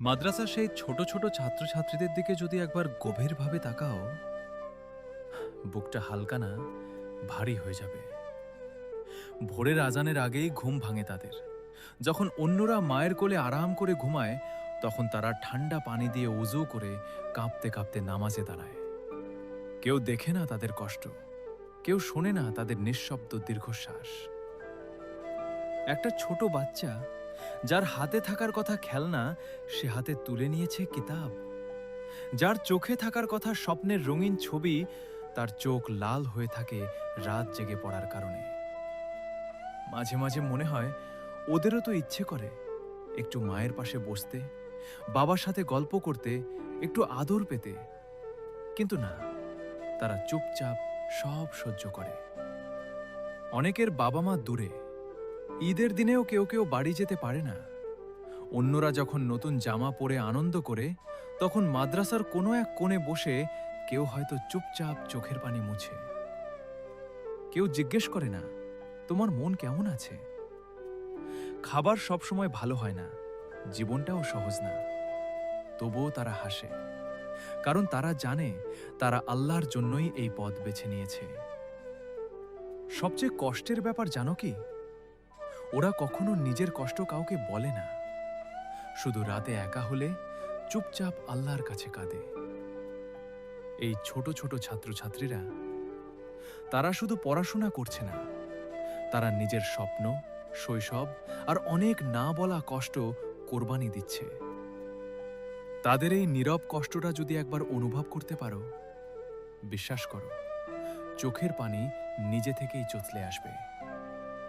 মাদ্রাসার সেই ছোট ছোট ছাত্রছাত্রীদের দিকে যদি একবার গভীরভাবে তাকাও, বুকটা হালকা না ভারী হয়ে যাবে। ভোরের আজানের আগেই ঘুম ভাঙে তাদের। যখন অন্যরা মায়ের কোলে আরাম করে ঘুমায়, তখন তারা ঠান্ডা পানি দিয়ে উজু করে কাঁপতে কাঁপতে নামাজে দাঁড়ায়। কেউ দেখে না তাদের কষ্ট, কেউ শোনে না তাদের নিঃশব্দ দীর্ঘশ্বাস। একটা ছোট বাচ্চা যার হাতে থাকার কথা খেলনা, সে হাতে তুলে নিয়েছে কিতাব। যার চোখে থাকার কথা স্বপ্নের রঙিন ছবি, তার চোখ লাল হয়ে থাকে রাত জেগে পড়ার কারণে। মাঝে মাঝে মনে হয় ওদেরও তো ইচ্ছে করে একটু মায়ের পাশে বসতে, বাবার সাথে গল্প করতে, একটু আদর পেতে। কিন্তু না, তারা চুপচাপ সব সহ্য করে। অনেকের বাবা মা দূরে, ঈদের দিনেও কেউ কেউ বাড়ি যেতে পারে না। অন্যরা যখন নতুন জামা পরে আনন্দ করে, তখন মাদ্রাসার কোনো এক কোণে বসে কেউ হয়তো চুপচাপ চোখের পানি মুছে। কেউ জিজ্ঞেস করে না, তোমার মন কেমন আছে? খাবার সবসময় ভালো হয় না, জীবনটাও সহজ না। তবুও তারা হাসে, কারণ তারা জানে তারা আল্লাহর জন্যই এই পথ বেছে নিয়েছে। সবচেয়ে কষ্টের ব্যাপার জানো কি? ওরা কখনো নিজের কষ্ট কাউকে বলে না, শুধু রাতে একা হলে চুপচাপ আল্লাহর কাছে কাঁদে। এই ছোট ছোট ছাত্রছাত্রীরা, তারা শুধু পড়াশোনা করছে না, তারা নিজের স্বপ্ন, শৈশব আর অনেক না বলা কষ্ট কোরবানি দিচ্ছে। তাদের এই নীরব কষ্টটা যদি একবার অনুভব করতে পারো, বিশ্বাস করো, চোখের পানি নিজে থেকেই চলে আসবে।